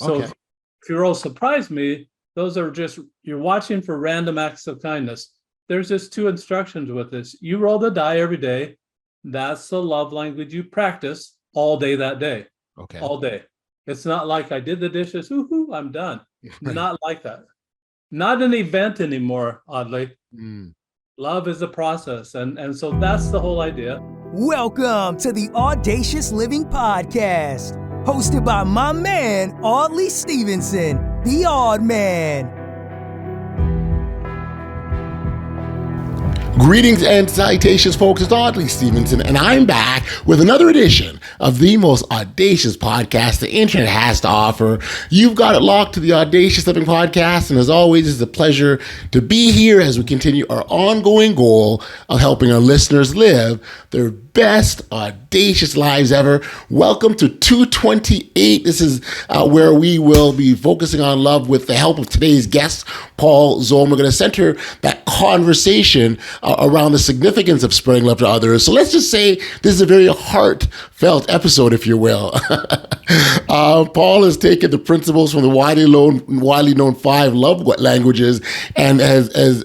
So Okay. if you roll surprise me, those are just, you're watching for random acts of kindness. There's just two instructions with this. You roll the die every day. That's the love language you practice all day that day, Okay. all day. It's not like I did the dishes, woohoo, I'm done. Right. Not like that. Not an event anymore, oddly. Mm. Love is a process. And so that's the whole idea. Welcome to the Audacious Living Podcast, hosted by my man, Audley Stevenson, the Odd Man. Greetings and salutations, folks. It's Audley Stevenson, and I'm back with another edition of the most audacious podcast the internet has to offer. You've got it locked to the Audacious Living Podcast, and as always, it's a pleasure to be here as we continue our ongoing goal of helping our listeners live their best audacious lives ever. Welcome to 228. This is where we will be focusing on love with the help of today's guest, Paul Zolman. We're going to center that conversation around the significance of spreading love to others. So let's just say this is a very heartfelt episode, if you will. Paul has taken the principles from the widely known 5 love languages and has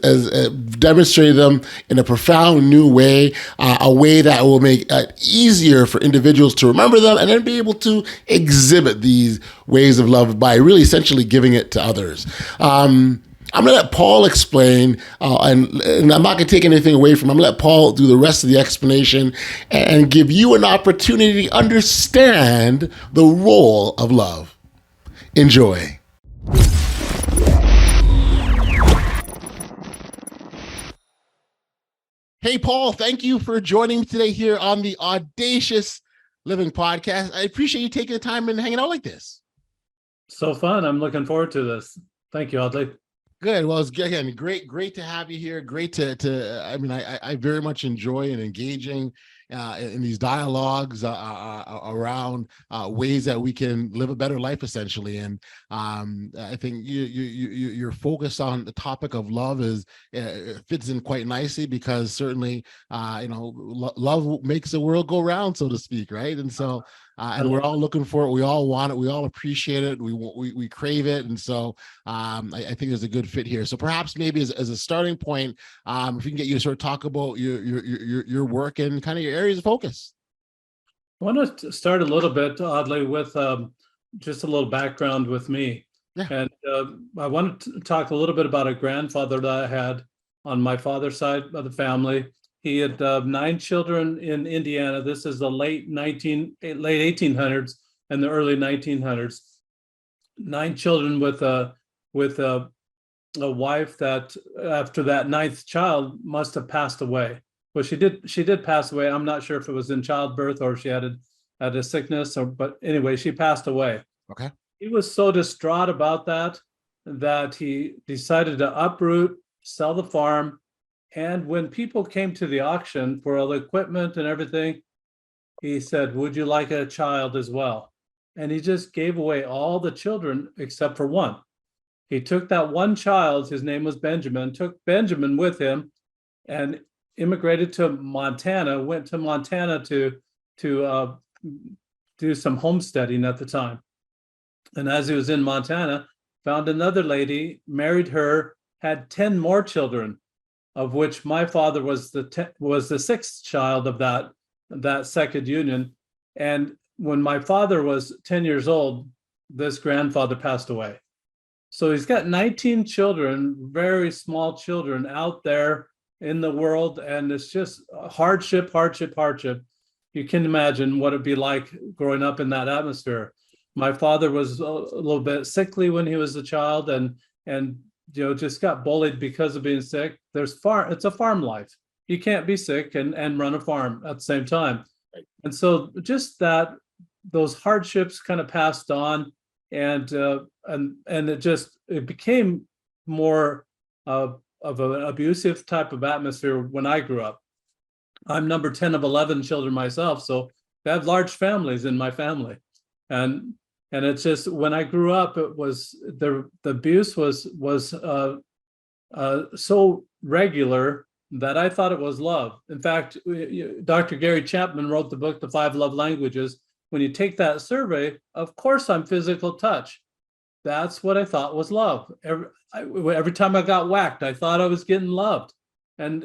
demonstrated them in a profound new way, a way that will make it easier for individuals to remember them and then be able to exhibit these ways of love by really essentially giving it to others. I'm going to let Paul explain, and I'm not going to take anything away from him. I'm going to let Paul do the rest of the explanation and give you an opportunity to understand the role of love. Enjoy. Hey, Paul, thank you for joining me today here on the Audacious Living Podcast. I appreciate you taking the time and hanging out like this. So fun. I'm looking forward to this. Thank you, Audley. Good. Well, it's again great to have you here. Great to I mean, I very much enjoy and engaging in these dialogues around ways that we can live a better life, essentially. And I think your focus on the topic of love fits in quite nicely because certainly love makes the world go round, so to speak, right? And so. And we're all looking for it. We all want it. We all appreciate it. We crave it. And so I think there's a good fit here. So perhaps maybe as a starting point, if we can get you to sort of talk about your work and kind of your areas of focus. I want to start a little bit, Audley, with just a little background with me. Yeah. And I want to talk a little bit about a grandfather that I had on my father's side of the family. He had 9 children in Indiana. This is the late 1800s and the early 1900s. 9 children with a wife that after that 9th child must have passed away. Well, she did pass away. I'm not sure if it was in childbirth or if she had a sickness, but anyway, she passed away. Okay. He was so distraught about that he decided to uproot, sell the farm. And when people came to the auction for all the equipment and everything, he said, "Would you like a child as well?" And he just gave away all the children except for one. He took that one child, his name was Benjamin, took Benjamin with him and immigrated to Montana, went to Montana to do some homesteading at the time. And as he was in Montana, found another lady, married her, had 10 more children, of which my father was the 6th child of that second union. And when my father was 10 years old, this grandfather passed away. So he's got 19 children, very small children out there in the world. And it's just hardship. You can imagine what it'd be like growing up in that atmosphere. My father was a little bit sickly when he was a child and just got bullied because of being sick. It's a farm life. You can't be sick and run a farm at the same time. Right. And so just those hardships kind of passed on and it became more of an abusive type of atmosphere when I grew up. I'm number 10 of 11 children myself, so I have large families in my family. And it's just when I grew up, it was the abuse was so regular that I thought it was love. In fact, Dr. Gary Chapman wrote the book, The 5 Love Languages. When you take that survey, of course I'm physical touch. that's what I thought was love. Every time I got whacked, I thought I was getting loved. And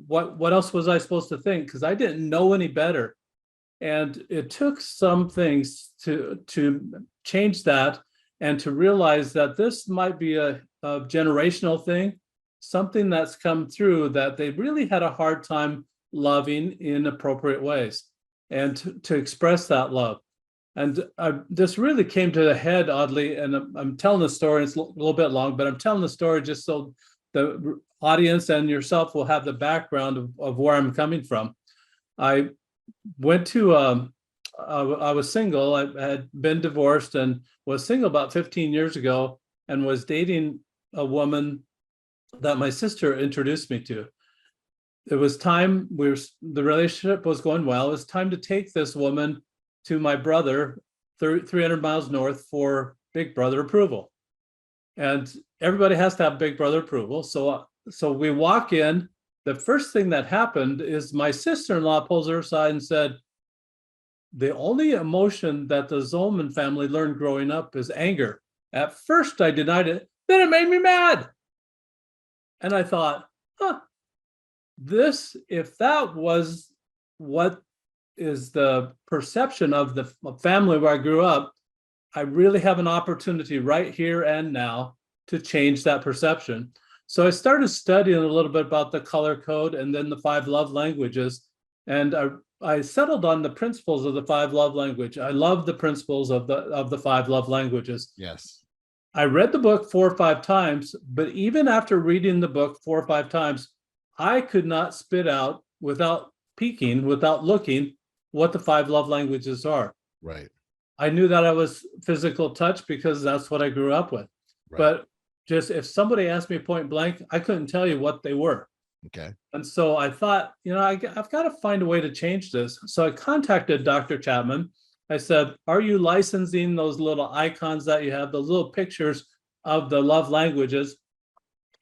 what else was I supposed to think? Because I didn't know any better. And it took some things to change that and to realize that this might be a generational thing, something that's come through that they really had a hard time loving in appropriate ways, and to express that love. And this really came to the head, oddly, and I'm telling the story, it's a little bit long, but I'm telling the story just so the audience and yourself will have the background of where I'm coming from. I went to, I was single. I had been divorced and was single about 15 years ago, and was dating a woman that my sister introduced me to. It was time, the relationship was going well. It was time to take this woman to my brother 300 miles north for big brother approval. And everybody has to have big brother approval. So we walk in. The first thing that happened is my sister-in-law pulls her aside and said, the only emotion that the Zolman family learned growing up is anger. At first I denied it, then it made me mad. And I thought, if that was what is the perception of the family where I grew up, I really have an opportunity right here and now to change that perception. So I started studying a little bit about the color code and then the 5 love languages. And I settled on the principles of the 5 love language. I love the principles of the 5 love languages. Yes. I read the book 4 or 5 times, but even after reading the book 4 or 5 times, I could not spit out without peeking, without looking, what the 5 love languages are. Right. I knew that I was physical touch because that's what I grew up with. Right. But just if somebody asked me point blank, I couldn't tell you what they were. Okay. And so I thought, I've got to find a way to change this. So I contacted Dr. Chapman. I said, are you licensing those little icons that you have, the little pictures of the love languages?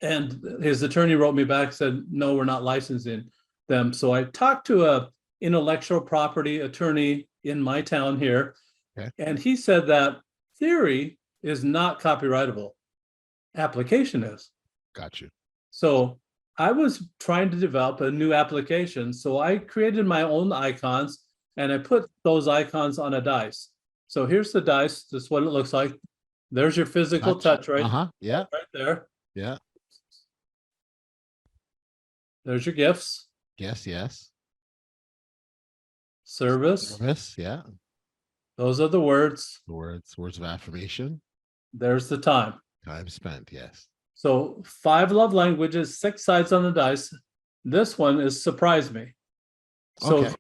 And his attorney wrote me back, said, no, we're not licensing them. So I talked to a intellectual property attorney in my town here. Okay. And he said that theory is not copyrightable. Application is. Got you. So I was trying to develop a new application. So I created my own icons and I put those icons on a dice. So here's the dice. This is what it looks like. There's your physical touch right, yeah. right there. Yeah. There's your gifts. Yes. Service. Yeah. Those are the words. The words of affirmation. There's the time. Time spent, yes. So 5 love languages, 6 sides on the dice. This one is surprise me. So okay.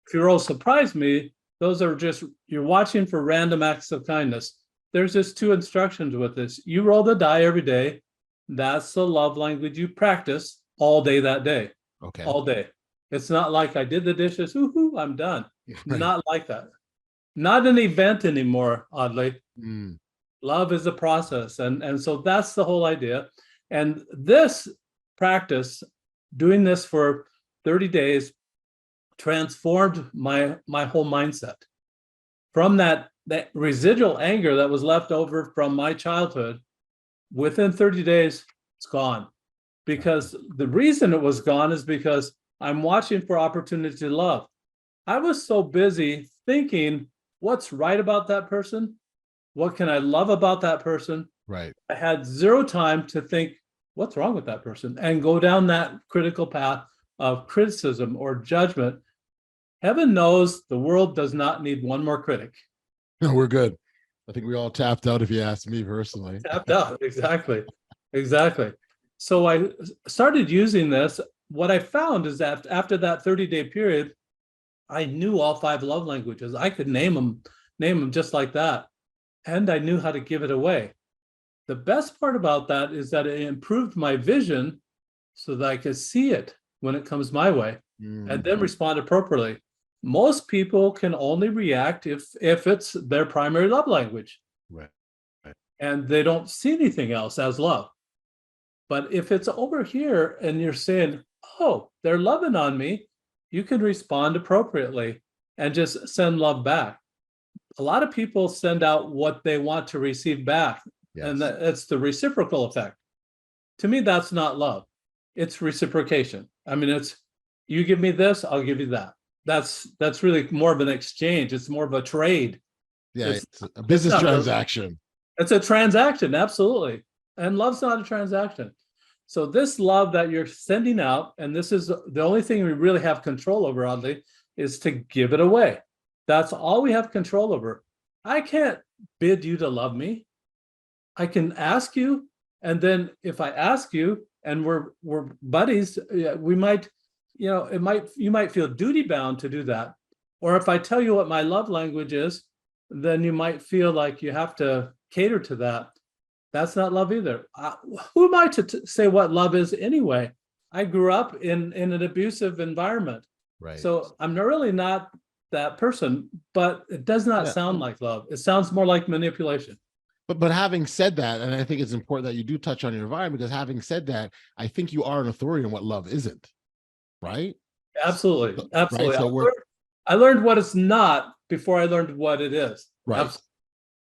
If you roll surprise me, those are just, you're watching for random acts of kindness. There's just 2 instructions with this. You roll the die every day. That's the love language you practice all day that day. Okay. All day. It's not like I did the dishes, woohoo, I'm done. Right. Not like that. Not an event anymore, oddly. Love is a process. And so that's the whole idea. And this practice, doing this for 30 days, transformed my whole mindset. From that residual anger that was left over from my childhood, within 30 days, it's gone. Because the reason it was gone is because I'm watching for opportunity to love. I was so busy thinking, what's right about that person? What can I love about that person? Right. I had 0 time to think, what's wrong with that person? And go down that critical path of criticism or judgment. Heaven knows the world does not need one more critic. No, we're good. I think we all tapped out, if you ask me personally. Tapped out, exactly. So I started using this. What I found is that after that 30-day period, I knew all 5 love languages. I could name them just like that. And I knew how to give it away. The best part about that is that it improved my vision so that I could see it when it comes my way and then respond appropriately. Most people can only react if it's their primary love language. Right. And they don't see anything else as love. But if it's over here and you're saying, oh, they're loving on me, you can respond appropriately and just send love back. A lot of people send out what they want to receive back. And Yes. it's the reciprocal effect. To me, that's not love. It's reciprocation. I mean, it's you give me this, I'll give you that. That's really more of an exchange. It's more of a trade. Yeah, It's it's a business not really- transaction. it's a transaction, absolutely. And love's not a transaction. So this love that you're sending out, and this is the only thing we really have control over, oddly, is to give it away. That's all we have control over. I can't bid you to love me. I can ask you, and then if I ask you and we're buddies, we might, you might feel duty bound to do that. Or if I tell you what my love language is, then you might feel like you have to cater to that. That's not love either. Who am I to say what love is anyway? I grew up in an abusive environment. Right. So I'm really not that person, but it does not sound like love. It sounds more like manipulation. But having said that, and I think it's important that you do touch on your environment, because having said that, I think you are an authority on what love isn't, right? Absolutely. Right? Absolutely. So I learned what it's not before I learned what it is. right.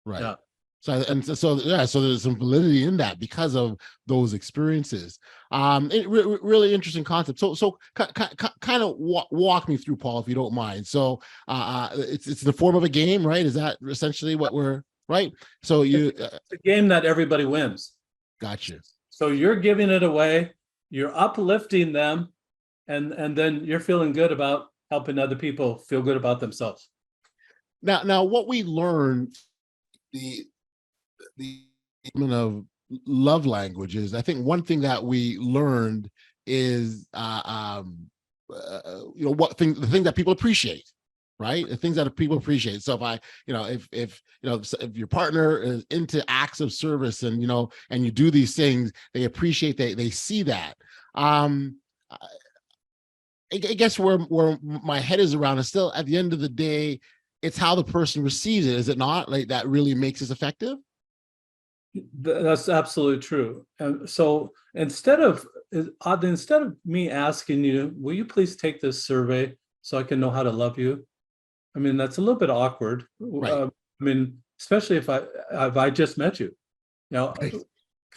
Right. Yeah. So there's some validity in that because of those experiences. Really interesting concept. So kind of walk me through, Paul, if you don't mind. So it's in the form of a game, right? Is that essentially what we're right? So It's a game that everybody wins. Gotcha. So you're giving it away, you're uplifting them, and then you're feeling good about helping other people feel good about themselves. Now what we learned, the of love languages, I think one thing that we learned is the thing that people appreciate, right? The things that people appreciate. So if your partner is into acts of service and you do these things, they appreciate they see that. I guess where my head is around is still at the end of the day, it's how the person receives it. Is it not like that really makes us effective? That's absolutely true. And so instead of me asking you, will you please take this survey so I can know how to love you? I mean, that's a little bit awkward. Right. I mean, especially if I just met you. Right.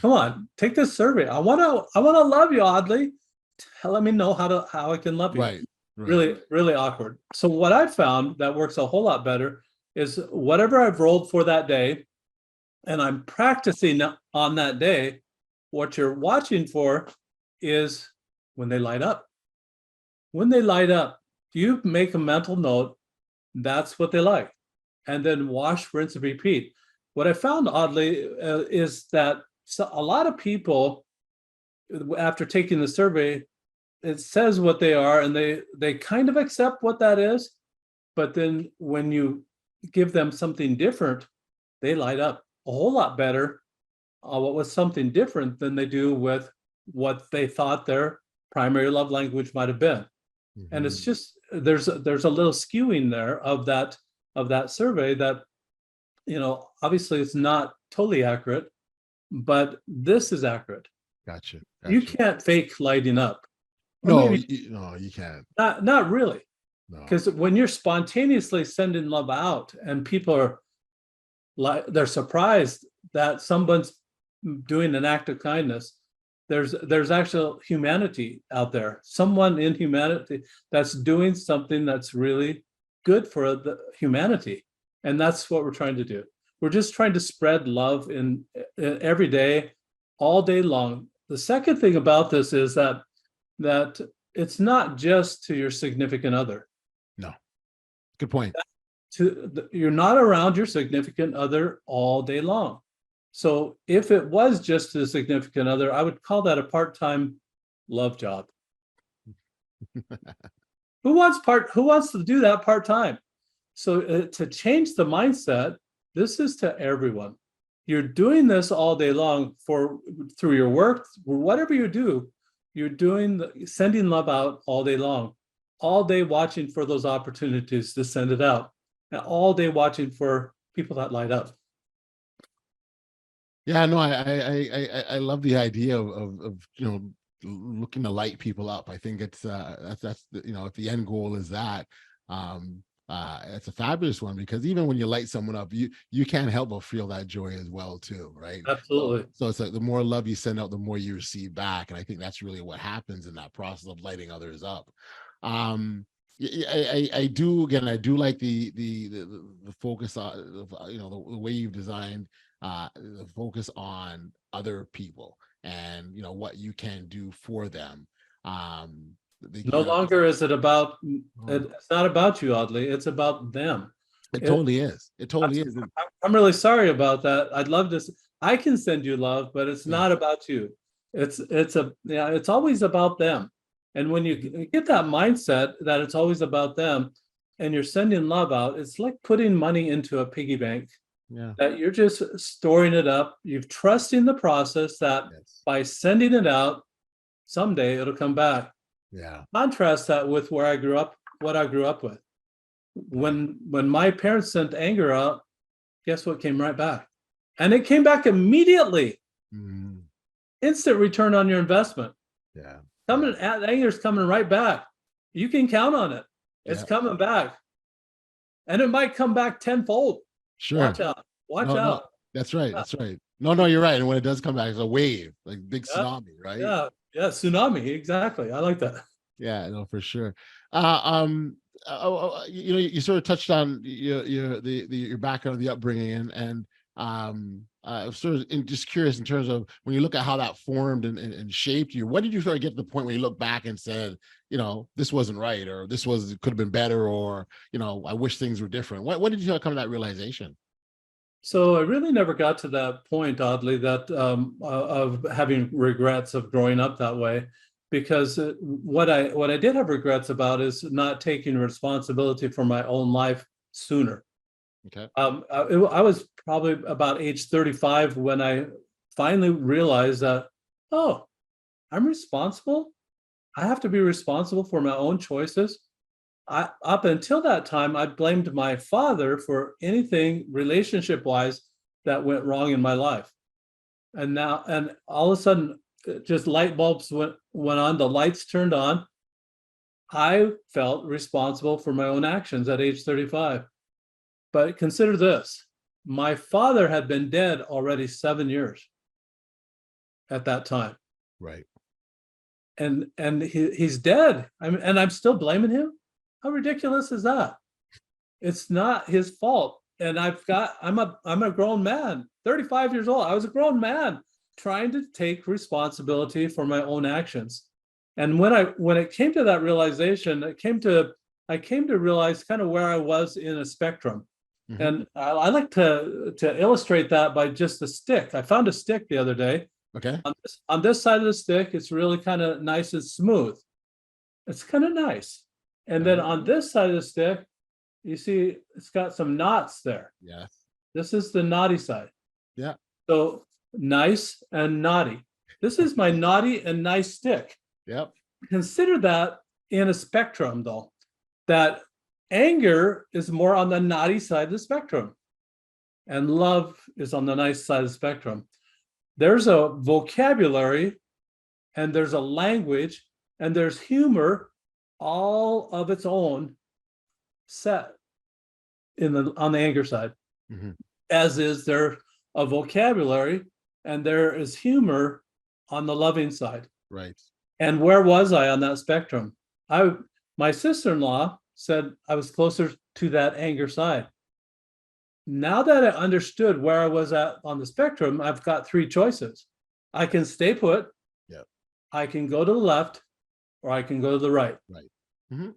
Come on, take this survey. I want to love you, oddly. Let me know how I can love you. Right. Really, really awkward. So what I found that works a whole lot better is whatever I've rolled for that day, and I'm practicing on that day, what you're watching for is when they light up. When they light up, you make a mental note, that's what they like. And then wash, rinse, and repeat. What I found oddly is that a lot of people, after taking the survey, it says what they are, and they kind of accept what that is. But then when you give them something different, they light up a whole lot better what was something different than they do with what they thought their primary love language might have been. Mm-hmm. And it's just there's a little skewing there of that survey that obviously it's not totally accurate, but this is accurate. Gotcha. You can't fake lighting up. No, you can't. Not really. Because No. when you're spontaneously sending love out and people are they're surprised that someone's doing an act of kindness, there's actual humanity out there, someone in humanity that's doing something that's really good for the humanity. And that's what we're trying to do. We're just trying to spread love in every day, all day long. The second thing about this is that it's not just to your significant other. No. Good point. You're not around your significant other all day long. So if it was just to the significant other, I would call that a part-time love job. Who wants to do that part-time? So to change the mindset, this is to everyone. You're doing this all day long through your work, whatever you do, you're sending love out all day long, all day watching for those opportunities to send it out, and all day watching for people that light up. Yeah, no, I love the idea of looking to light people up. I think it's that's if the end goal is that, It's a fabulous one, because even when you light someone up, you can't help but feel that joy as well too, right? Absolutely. So it's like the more love you send out, the more you receive back, and I think that's really what happens in that process of lighting others up. I do, again, I do like the focus on, the way you've designed the focus on other people, and what you can do for them. No longer is it about, Oh, it's not about you, Audley. It's about them. it It, totally is. It totally is. I'm really sorry about that. I'd love to. I can send you love, but it's Yeah. not about you. It's always about them. And when you get that mindset that it's always about them, and you're sending love out, it's like putting money into a piggy bank. Yeah. That you're just storing it up. You're trusting the process that Yes. by sending it out, someday it'll come back. Yeah. Contrast that with where I grew up, what I grew up with. When my parents sent anger out, guess what came right back? And it came back immediately. Mhm. Instant return on your investment. Yeah. Anger's coming right back. You can count on it. It's coming back. And it might come back tenfold. Sure. Watch out. Watch No, out. that's right. That's right. No, you're right. And when it does come back, it's a wave, like big tsunami, right? Yeah. Tsunami. Exactly. I like that. Yeah, no, for sure. You sort of touched on your background, the upbringing, and I was sort of just curious in terms of when you look at how that formed and shaped you. When did you sort of get to the point where you look back and said, this wasn't right, or could have been better, or I wish things were different? When did you come to that realization? So I really never got to that point, oddly, that of having regrets of growing up that way, because what I did have regrets about is not taking responsibility for my own life sooner. Okay. I was probably about age 35 when I finally realized that, oh, I'm responsible. I have to be responsible for my own choices. Up until that time, I blamed my father for anything relationship-wise that went wrong in my life. And all of a sudden, just light bulbs went on, the lights turned on. I felt responsible for my own actions at age 35. But consider this, my father had been dead already 7 years at that time. Right. And he's dead. And I'm still blaming him. How ridiculous is that? It's not his fault. And I'm a grown man, 35 years old. I was a grown man trying to take responsibility for my own actions. And when it came to that realization, I came to realize kind of where I was in a spectrum. Mm-hmm. And I like to illustrate that by just a stick. I found a stick the other day. Okay. On this side of the stick, it's really kind of nice and smooth. It's kind of nice. And then on this side of the stick, you see it's got some knots there. Yeah. This is the naughty side. Yeah. So nice and naughty. This is my naughty and nice stick. Yep. Consider that in a spectrum, though, that anger is more on the naughty side of the spectrum, and love is on the nice side of the spectrum. There's a vocabulary, and there's a language, and there's humor, all of its own set on the anger side. Mm-hmm. As is there a vocabulary, and there is humor on the loving side. Right. And where was I on that spectrum? My sister-in-law said I was closer to that anger side. Now that I understood where I was at on the spectrum, I've got three choices. I can stay put. Yep. I can go to the left, or I can go to the right. Right. Mm-hmm.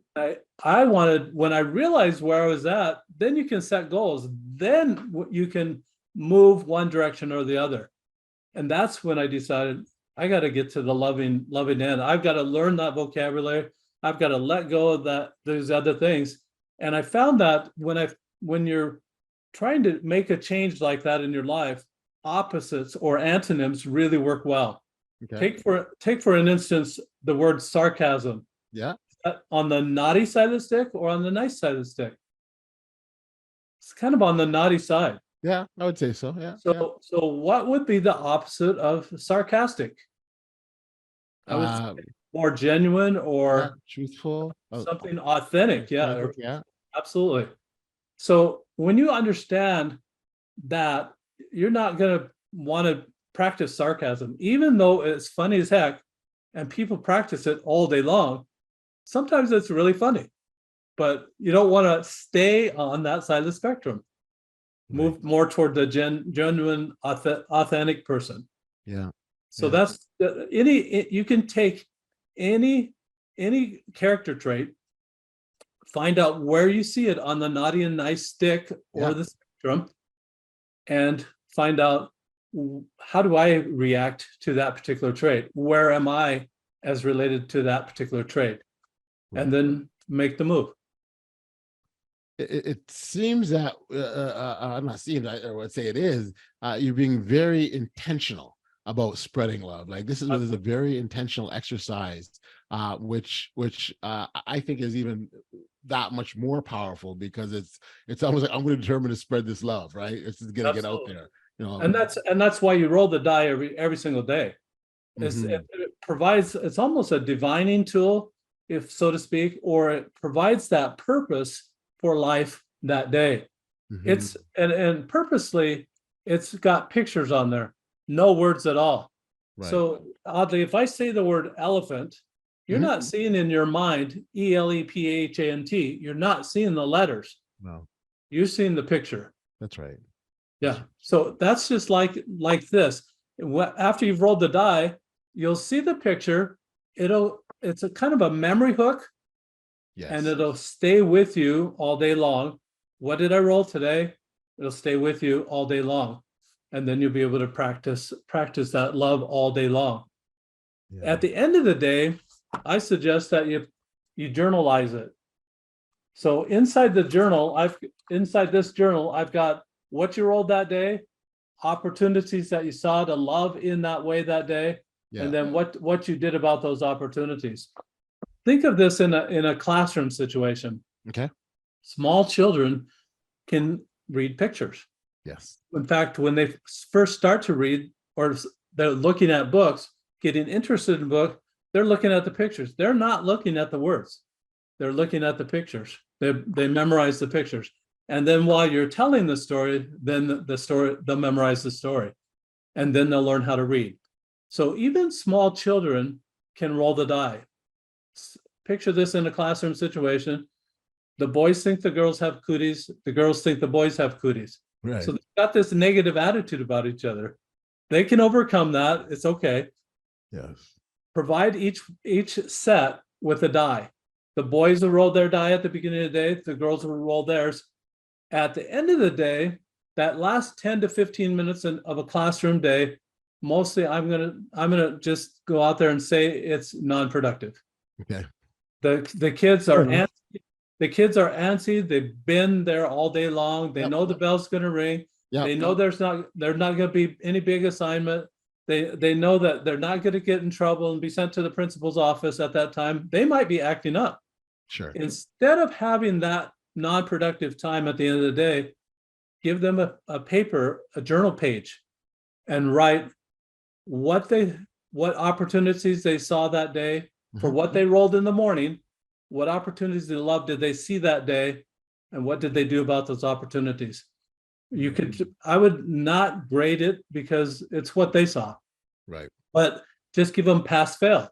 I wanted, when I realized where I was at, then you can set goals. Then you can move one direction or the other. And that's when I decided I got to get to the loving end. I've got to learn that vocabulary. I've got to let go of those other things. And I found that when you're trying to make a change like that in your life, opposites or antonyms really work well. Okay. Take for an instance the word sarcasm. Yeah. On the naughty side of the stick or on the nice side of the stick? It's kind of on the naughty side. Yeah, I would say so. Yeah. So what would be the opposite of sarcastic? I would say more genuine or truthful, something authentic. Yeah. Yeah. Absolutely. So when you understand that, you're not going to want to practice sarcasm, even though it's funny as heck and people practice it all day long. Sometimes it's really funny, but you don't want to stay on that side of the spectrum. Move more toward the genuine, authentic person. Yeah. So that's you can take any character trait, find out where you see it on the naughty and nice stick or the spectrum, and find out, how do I react to that particular trait? Where am I as related to that particular trait? And then make the move. It seems that I'm not seeing that, I would say it is. You're being very intentional about spreading love. Like this is a very intentional exercise, which I think is even that much more powerful, because it's almost like, I'm going to determine to spread this love, right? It's just going to get out there, you know. And that's why you roll the die every single day. It provides, it's almost a divining tool, if so to speak, or it provides that purpose for life that day. It's and purposely, it's got pictures on there, no words at all. So oddly, if I say the word elephant, you're not seeing in your mind ELEPHANT. You're not seeing the letters. No, you're seeing the picture. That's right. Yeah. So that's just like this. After you've rolled the die, you'll see the picture. It's a kind of a memory hook. Yes. And it'll stay with you all day long. What did I roll today? It'll stay with you all day long. And then you'll be able to practice that love all day long. Yeah. At the end of the day, I suggest that you journalize it. So inside this journal, I've got what you rolled that day, opportunities that you saw to love in that way that day, and then what you did about those opportunities. Think of this in a classroom situation. Okay. Small children can read pictures. Yes. In fact, when they first start to read, or they're looking at books, getting interested in books, they're looking at the pictures. They're not looking at the words. They're looking at the pictures. They memorize the pictures. And then while you're telling the story, then they'll memorize the story. And then they'll learn how to read. So even small children can roll the die. Picture this in a classroom situation. The boys think the girls have cooties. The girls think the boys have cooties. Right. So they've got this negative attitude about each other. They can overcome that. It's okay. Yes. Provide each set with a die. The boys will roll their die at the beginning of the day. The girls will roll theirs. At the end of the day, that last 10 to 15 minutes of a classroom day, mostly I'm gonna just go out there and say it's non-productive. Okay. The kids are antsy. The kids are antsy. They've been there all day long. They know the bell's going to ring. They know there's not going to be any big assignment. They know that they're not going to get in trouble and be sent to the principal's office at that time. They might be acting up. Sure. Instead of having that non-productive time at the end of the day, give them a paper, a journal page, and write what opportunities they saw that day, for what they rolled in the morning, what opportunities of love did they see that day, and what did they do about those opportunities. I would not grade it because it's what they saw. Right. But just give them pass fail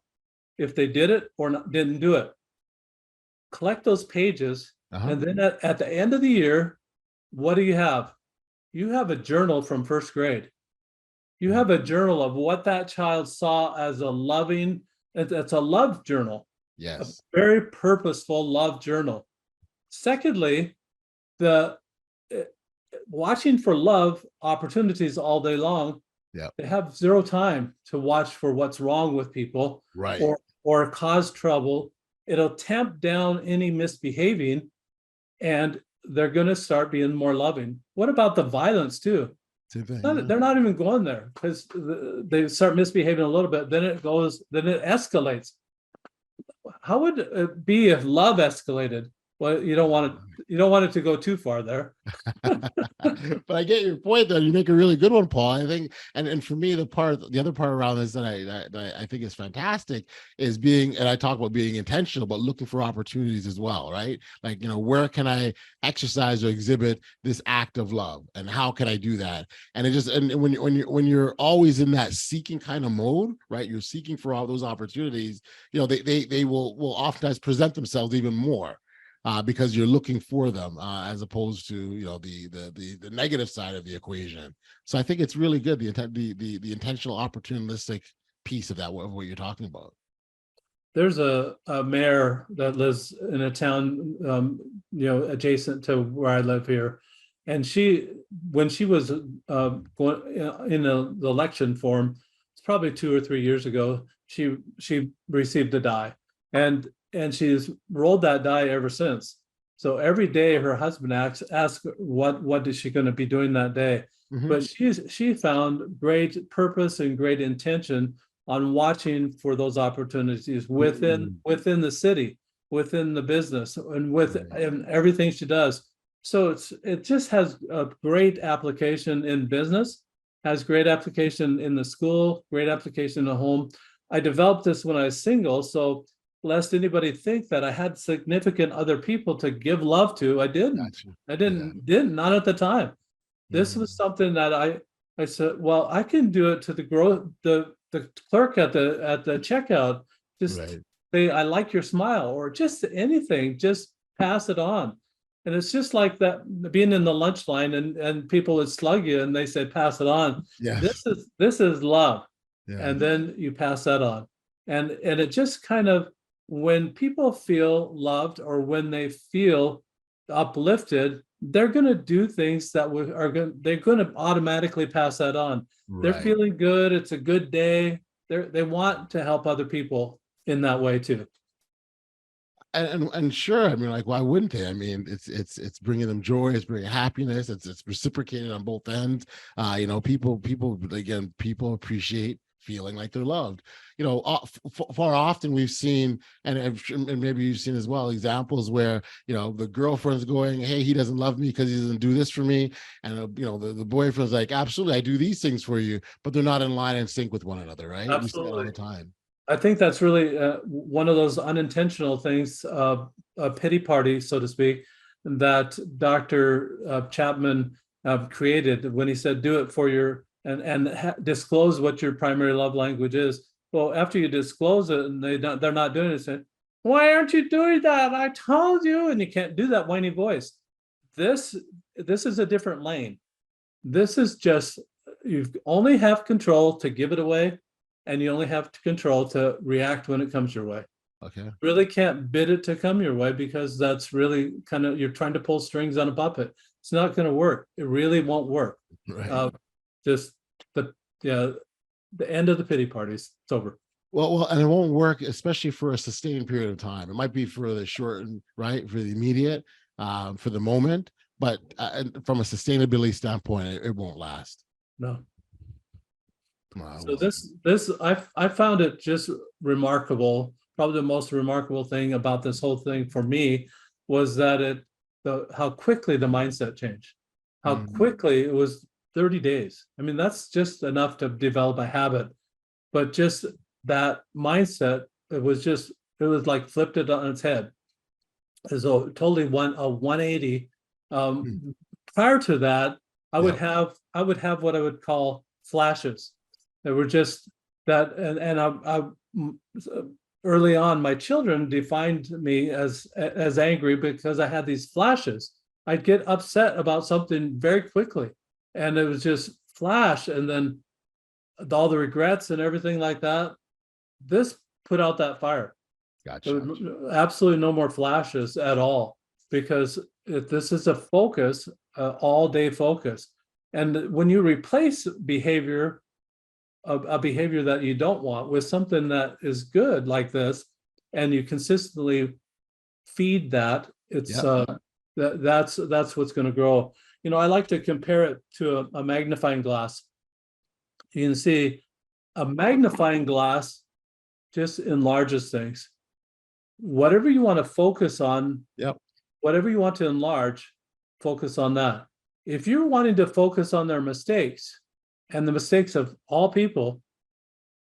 if they did it or didn't do it. Collect those pages, and then at the end of the year, what do you have? You have a journal from first grade. You have a journal of what that child saw as a loving. It's a love journal. Yes. A very purposeful love journal. Secondly, watching for love opportunities all day long. Yeah. They have zero time to watch for what's wrong with people, right, or cause trouble. It'll tamp down any misbehaving, and they're going to start being more loving. What about the violence too? They're not even going there, because they start misbehaving a little bit. Then it escalates. How would it be if love escalated? Well, you don't want it to go too far there. But I get your point, though. You make a really good one, Paul. I think, and for me, the other part around this that I think is fantastic is being, and I talk about being intentional, but looking for opportunities as well, right? Like, where can I exercise or exhibit this act of love, and how can I do that? And it just, and when you're always in that seeking kind of mode, right? You're seeking for all those opportunities. They will oftentimes present themselves even more. Because you're looking for them, as opposed to the negative side of the equation. So I think it's really good, the intentional opportunistic piece of that, of what you're talking about. There's a mayor that lives in a town, adjacent to where I live here, and when she was going in the election form, it's probably 2 or 3 years ago. She received a die, and she's rolled that die ever since. So every day her husband asks what is she going to be doing that day. Mm-hmm. But she found great purpose and great intention on watching for those opportunities within the city, within the business, and and everything she does. So it just has a great application in business, has great application in the school, great application in the home. I developed this when I was single, so lest anybody think that I had significant other people to give love to, I didn't. Gotcha. I didn't, not at the time. This was something that I said, well, I can do it to the clerk at the checkout. Just say, I like your smile, or just anything, just pass it on. And it's just like that, being in the lunch line and people would slug you and they say, pass it on. Yes. This is love. Yeah. And then you pass that on. And it just kind of, when people feel loved or when they feel uplifted, they're going to do things that they're going to automatically pass that on. Right. They're feeling good. It's a good day. They want to help other people in that way too. And sure, I mean, like, why wouldn't they? I mean, it's bringing them joy, it's bringing happiness, it's reciprocated on both ends. People appreciate feeling like they're loved. Far often we've seen, and maybe you've seen as well, examples where the girlfriend's going, hey, he doesn't love me because he doesn't do this for me, and the boyfriend's like, absolutely, I do these things for you, but they're not in line and sync with one another, right? Absolutely. We see that all the time. I think that's really one of those unintentional things, a pity party, so to speak, that Dr. Chapman created when he said, do it for your and disclose what your primary love language is. Well, after you disclose it and they're not doing it, say, why aren't you doing that? I told you. And you can't do that whiny voice. This is a different lane. This is just, you only have control to give it away, and you only have control to react when it comes your way. Okay. Really can't bid it to come your way, because that's really kind of, you're trying to pull strings on a puppet. It's not going to work. It really won't work. Right. Just the end of the pity parties. It's over. Well, and it won't work, especially for a sustained period of time. It might be for the short, right, for the immediate, for the moment, but from a sustainability standpoint, it won't last. No. So this I found it just remarkable. Probably the most remarkable thing about this whole thing for me was that how quickly the mindset changed. How quickly it was 30 days. I mean, that's just enough to develop a habit, but just that mindset, it was like flipped it on its head. So totally a 180. Prior to that, I would have what I would call flashes. They were just that, and I early on, my children defined me as angry because I had these flashes. I'd get upset about something very quickly, and it was just flash, and then all the regrets and everything like that. This put out that fire. Gotcha. Absolutely no more flashes at all, because this is a focus, all day focus. And when you replace behavior, a behavior that you don't want, with something that is good like this, and you consistently feed that, it's that's what's going to grow. I like to compare it to a magnifying glass. You can see a magnifying glass just enlarges things. Whatever you want to focus on, whatever you want to enlarge, focus on that. If you're wanting to focus on their mistakes and the mistakes of all people,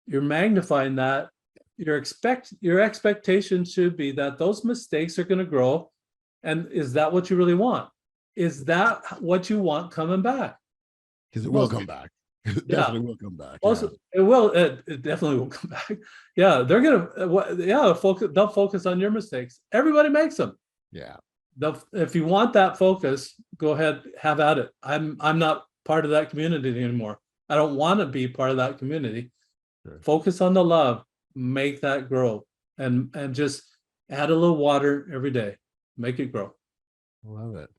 you're magnifying that. Your expectation should be that those mistakes are going to grow. And is that what you really want? Is that what you want coming back? Because it will come back. It definitely will come back. Also, it will. It definitely will come back. Yeah, they're gonna. Yeah, they'll focus on your mistakes. Everybody makes them. Yeah. If you want that focus, go ahead, have at it. I'm not part of that community anymore. I don't want to be part of that community. Sure. Focus on the love. Make that grow, and just add a little water every day. Make it grow. I love it.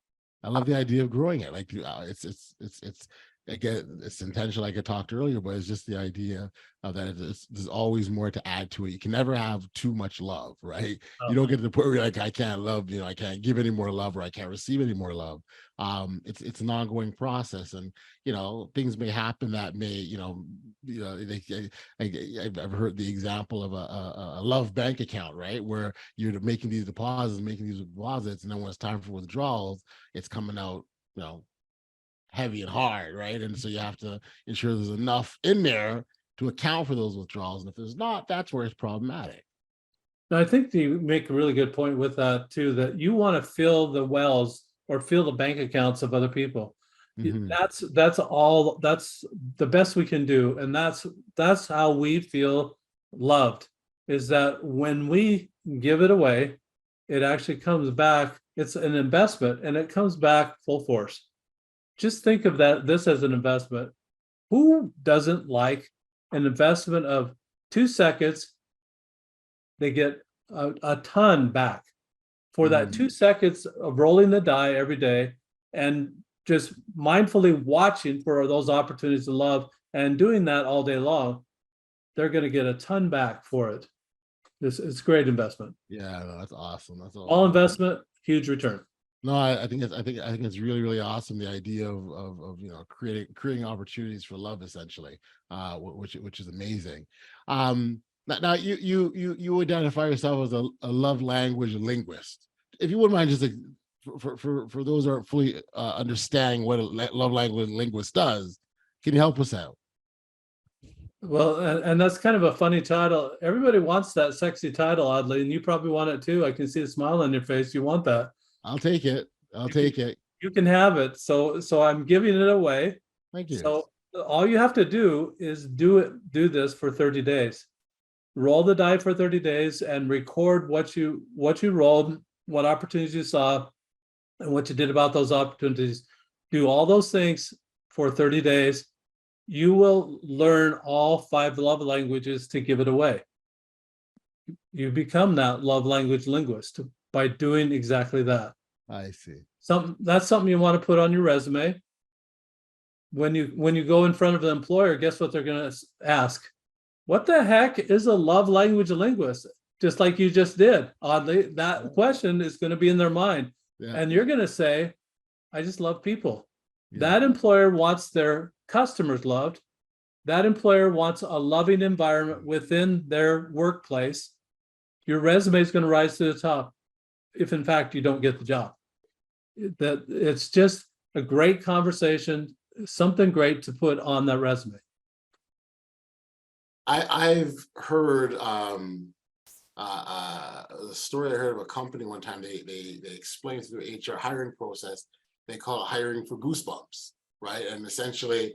I love the idea of growing it. Like it's again, it's intentional, like I talked earlier, but it's just the idea of that there's always more to add to it. You can never have too much love, right? You don't get to the point where you're like, I can't love, I can't give any more love, or I can't receive any more love. It's an ongoing process, and things may happen that may, I've heard the example of a love bank account, right, where you're making these deposits, and then when it's time for withdrawals, it's coming out, heavy and hard, right? And so you have to ensure there's enough in there to account for those withdrawals. And if there's not, that's where it's problematic. Now, I think you make a really good point with that too, that you want to fill the wells or fill the bank accounts of other people. Mm-hmm. That's the best we can do. And that's how we feel loved, is that when we give it away, it actually comes back. It's an investment, and it comes back full force. Just think of this as an investment. Who doesn't like an investment of 2 seconds? They get a ton back for that 2 seconds of rolling the die every day and just mindfully watching for those opportunities to love and doing that all day long. They're going to get a ton back for it. It's a great investment. Yeah, that's awesome. That's all investment, huge return. No, I think it's really, really awesome. The idea of creating opportunities for love, essentially, which is amazing. Now you identify yourself as a love language linguist. If you wouldn't mind, just for those who aren't fully understanding what a love language linguist does, can you help us out? Well, and that's kind of a funny title. Everybody wants that sexy title, oddly, and you probably want it too. I can see a smile on your face. You want that. I'll take it. You can have it. So I'm giving it away. Thank you. So all you have to do is do this for 30 days. Roll the die for 30 days and record what you rolled, what opportunities you saw, and what you did about those opportunities. Do all those things for 30 days. You will learn all 5 love languages to give it away. You become that love language linguist by doing exactly that. I see. That's something you want to put on your resume. When you go in front of an employer, guess what they're going to ask? What the heck is a love language linguist? Just like you just did. Oddly, that question is going to be in their mind. Yeah. And you're going to say, I just love people. Yeah. That employer wants their customers loved. That employer wants a loving environment within their workplace. Your resume is going to rise to the top if, in fact, you don't get the job. That it's just a great conversation, something great to put on that resume. I've heard the story. I heard of a company one time. They explained through the HR hiring process. They call it hiring for goosebumps, right? And essentially,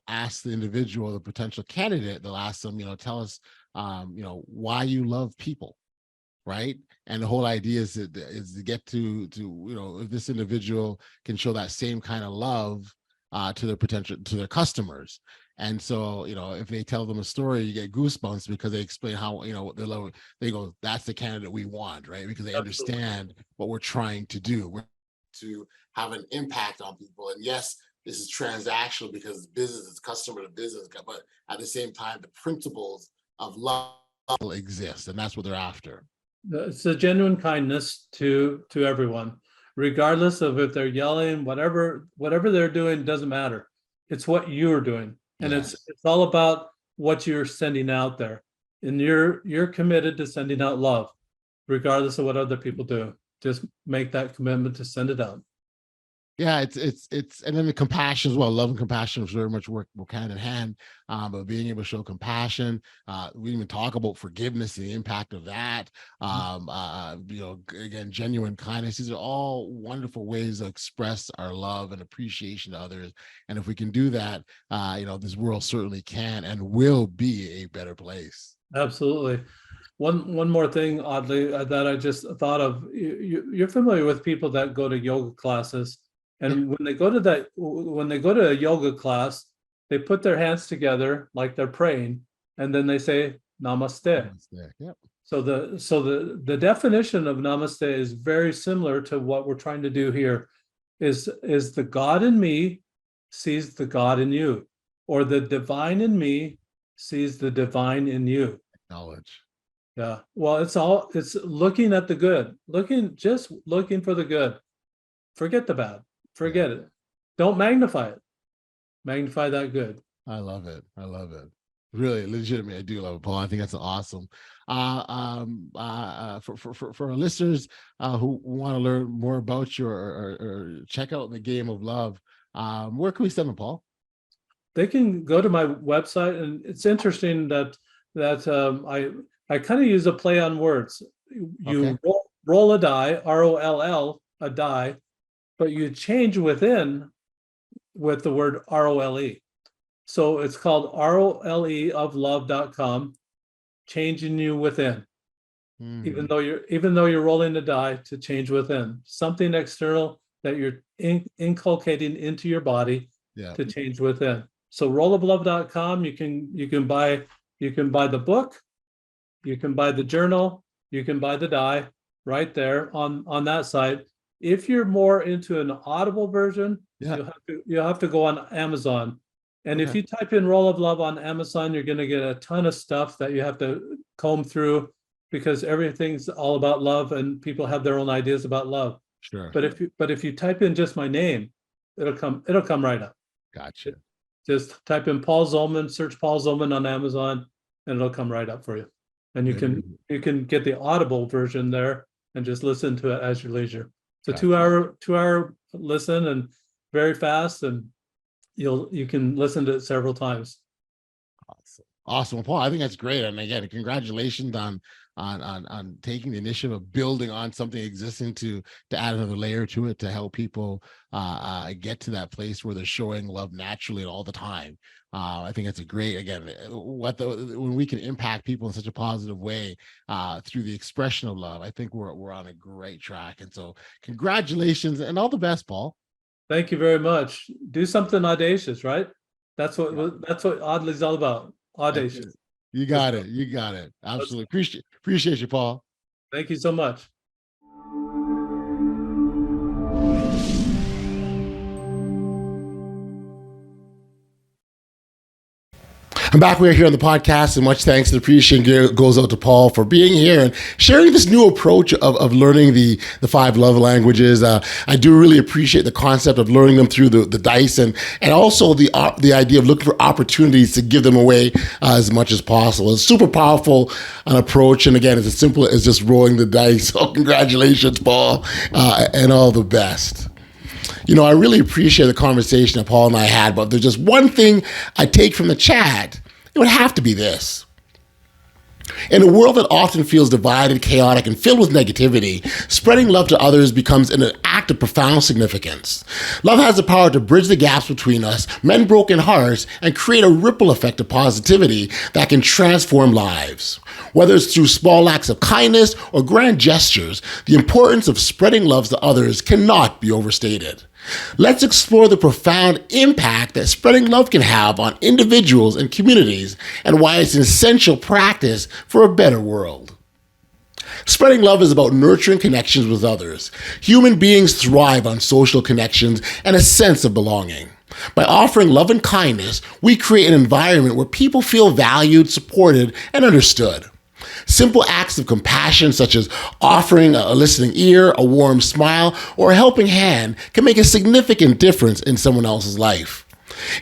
ask the individual, the potential candidate, they'll ask them, tell us, why you love people, right? And the whole idea is to get to if this individual can show that same kind of love to their customers. And so, if they tell them a story, you get goosebumps because they explain how, what they love. They go, that's the candidate we want, right? Because they understand what we're trying to do. We're to have an impact on people. And yes, this is transactional because business is customer to business, but at the same time, the principles of love exist, and that's what they're after. It's a genuine kindness to everyone, regardless of if they're yelling, whatever they're doing, doesn't matter. It's what you're doing. And yes. It's all about what you're sending out there. And you're committed to sending out love, regardless of what other people do. just make that commitment to send it out. Yeah, it's and then the compassion as well. Love and compassion is very much work hand in hand. But being able to show compassion, we even talk about forgiveness and the impact of that. Again, genuine kindness. These are all wonderful ways to express our love and appreciation to others. And if we can do that, this world certainly can and will be a better place. Absolutely. One more thing, oddly, that I just thought of. You're familiar with people that go to yoga classes. And when they go to a yoga class, they put their hands together like they're praying, and then they say namaste. Yep. So the definition of namaste is very similar to what we're trying to do here. Is the God in me sees the God in you, or the divine in me sees the divine in you. Knowledge. Yeah. Well, it's looking at the good, just looking for the good. Forget the bad. Forget it. Don't magnify it. Magnify that good. I love it. Really, legitimately, I do love it, Paul. I think that's awesome. For our listeners who want to learn more about you or check out the game of love, where can we send them, Paul? They can go to my website, and it's interesting that I kind of use a play on words. You roll a die, ROLL, a die, but you change within with the word ROLE. So it's called roleoflove.com, changing you within. Even though you're rolling the die, to change within. Something external that you're inculcating into your body to change within. So roleoflove.com, you can buy the book, you can buy the journal, you can buy the die right there on that site. If you're more into an audible version, you'll have to go on Amazon. And if you type in Roll of Love on Amazon, you're going to get a ton of stuff that you have to comb through, because everything's all about love and people have their own ideas about love. Sure. But if you type in just my name, it'll come right up. Gotcha. Just type in Paul Zolman, search Paul Zolman on Amazon, and it'll come right up for you. And you can get the audible version there and just listen to it as your leisure. It's a 2-hour listen, and very fast, and you can listen to it several times. Awesome. Well, Paul, I think that's great. And again, congratulations on taking the initiative of building on something existing to add another layer to it, to help people get to that place where they're showing love naturally and all the time. I think that's a great, again, when we can impact people in such a positive way through the expression of love, I think we're on a great track. And so congratulations and all the best, Paul. Thank you very much. Do something audacious, right? That's what Audley's all about. Audacious. You got it. Absolutely. Appreciate you, Paul. Thank you so much. I'm back. We're here on the podcast, and much thanks and appreciation goes out to Paul for being here and sharing this new approach of learning the 5 love languages. I do really appreciate the concept of learning them through the dice, and also the idea of looking for opportunities to give them away as much as possible. It's super powerful an approach, and again, it's as simple as just rolling the dice. So congratulations, Paul, and all the best. I really appreciate the conversation that Paul and I had, but there's just one thing I take from the chat. It would have to be this. In a world that often feels divided, chaotic, and filled with negativity, spreading love to others becomes an act of profound significance. Love has the power to bridge the gaps between us, mend broken hearts, and create a ripple effect of positivity that can transform lives. Whether it's through small acts of kindness or grand gestures, the importance of spreading love to others cannot be overstated. Let's explore the profound impact that spreading love can have on individuals and communities, and why it's an essential practice for a better world. Spreading love is about nurturing connections with others. Human beings thrive on social connections and a sense of belonging. By offering love and kindness, we create an environment where people feel valued, supported, and understood. Simple acts of compassion, such as offering a listening ear, a warm smile, or a helping hand, can make a significant difference in someone else's life.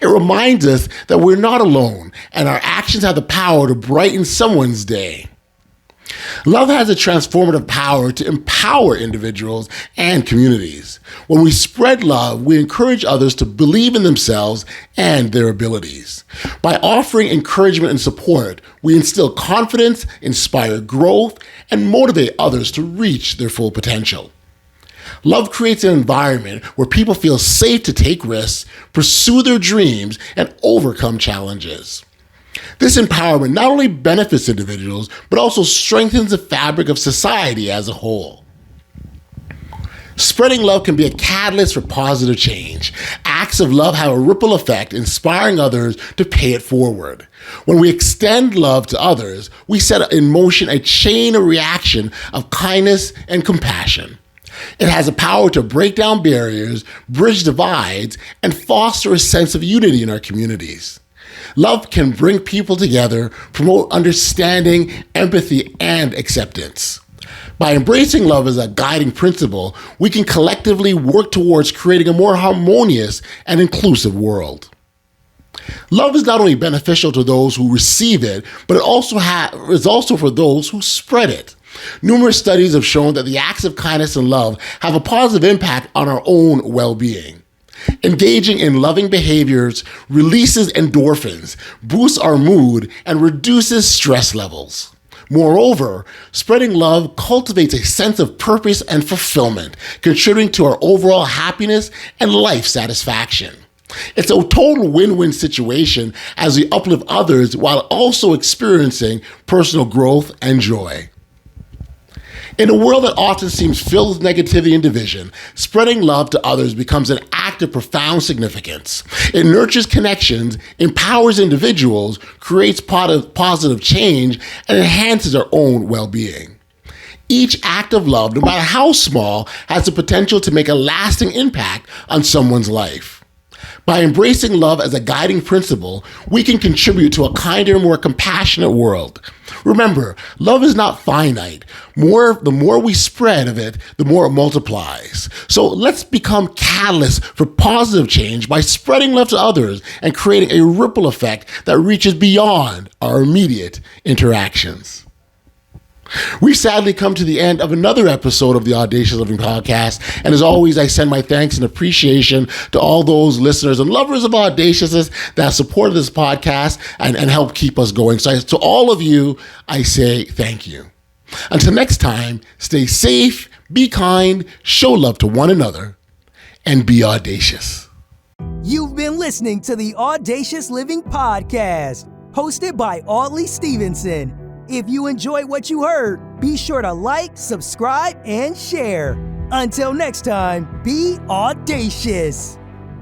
It reminds us that we're not alone, and our actions have the power to brighten someone's day. Love has a transformative power to empower individuals and communities. When we spread love, we encourage others to believe in themselves and their abilities. By offering encouragement and support, we instill confidence, inspire growth, and motivate others to reach their full potential. Love creates an environment where people feel safe to take risks, pursue their dreams, and overcome challenges. This empowerment not only benefits individuals, but also strengthens the fabric of society as a whole. Spreading love can be a catalyst for positive change. Acts of love have a ripple effect, inspiring others to pay it forward. When we extend love to others, we set in motion a chain of reaction of kindness and compassion. It has a power to break down barriers, bridge divides, and foster a sense of unity in our communities. Love can bring people together, promote understanding, empathy, and acceptance. By embracing love as a guiding principle, we can collectively work towards creating a more harmonious and inclusive world. Love is not only beneficial to those who receive it, but it is also for those who spread it. Numerous studies have shown that the acts of kindness and love have a positive impact on our own well-being. Engaging in loving behaviors releases endorphins, boosts our mood, and reduces stress levels. Moreover, spreading love cultivates a sense of purpose and fulfillment, contributing to our overall happiness and life satisfaction. It's a total win-win situation as we uplift others while also experiencing personal growth and joy. In a world that often seems filled with negativity and division, spreading love to others becomes an act of profound significance. It nurtures connections, empowers individuals, creates positive change, and enhances our own well-being. Each act of love, no matter how small, has the potential to make a lasting impact on someone's life. By embracing love as a guiding principle, we can contribute to a kinder, more compassionate world. Remember, love is not finite. The more we spread of it, the more it multiplies. So let's become catalysts for positive change by spreading love to others and creating a ripple effect that reaches beyond our immediate interactions. We've sadly come to the end of another episode of the Audacious Living Podcast. And as always, I send my thanks and appreciation to all those listeners and lovers of Audaciousness that supported this podcast and help keep us going. So to all of you, I say thank you. Until next time, stay safe, be kind, show love to one another, and be audacious. You've been listening to the Audacious Living Podcast, hosted by Audacious Stevenson. If you enjoyed what you heard, be sure to like, subscribe, and share. Until next time, be audacious.